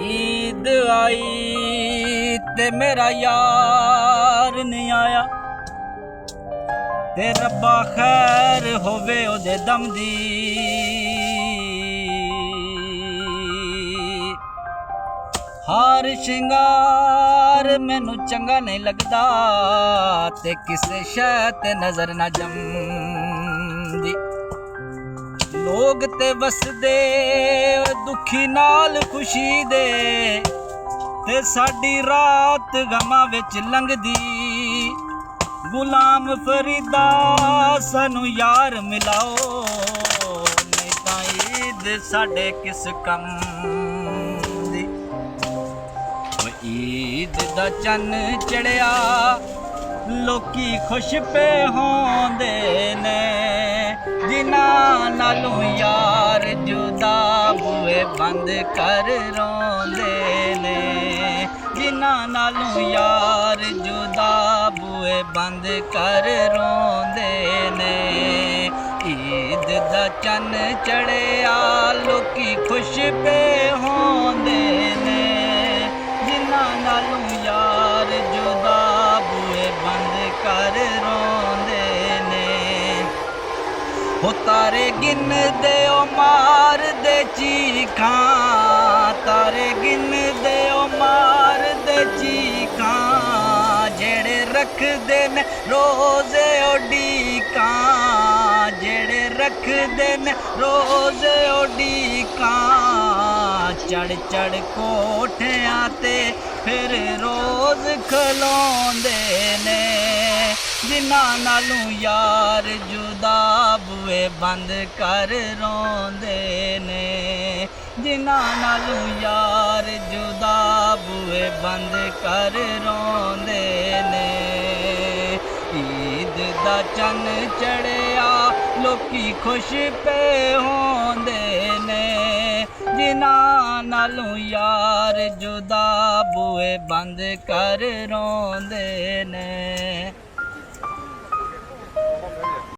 ईद आई ते मेरा यार नहीं आया, ते रब्बा खैर होवे ओदे दम दी। हार शिंगार मैनू चंगा नहीं लगदा, ते किसे शै ते नजर ना जमदी। लोग ते वसदे दुखी नाल खुशी दे, ते साडी रात गमां विच लंघदी। गुलाम फरीदा सानू यार मिलाओ, नहीं तां ईद साडे किस कम दी। ईद दा चन्न चढ़िया लोकी खुश पे होंदे ने, जिन्हां नालों यार जुदा बूए बंद कर रोंदे ने। जिन्हां नालों यार जुदा बूए बंद कर रोंदे ने। ईद दा चन्न चढ़िया लोकी खुश पे होंदे ने, जिन्हां नालों यार जुदा बूए बंद कर रोंदे ने। हो तारे गिन दे ओ मार दे चीखां, तारे गिन दे ओ मार दे चीखां, जेड़े रखदे ने रोज़े उडीकां, जेड़े रखदे ने रोज़े उडीकां। चढ़ चढ़ कोठियां ते फिर रोज़ खलोंदे ने, जिन्हां नालों यार जुदा बूए बंद कर रोंदे ने। जिन्हां नालों यार जुदा बूए बंद कर रोंदे ने। ईद दा चन्न चढ़िया लोकी खुश पे होंदे ने, जिन्हां नालों यार जुदा बूए बंद कर रोंदे ने।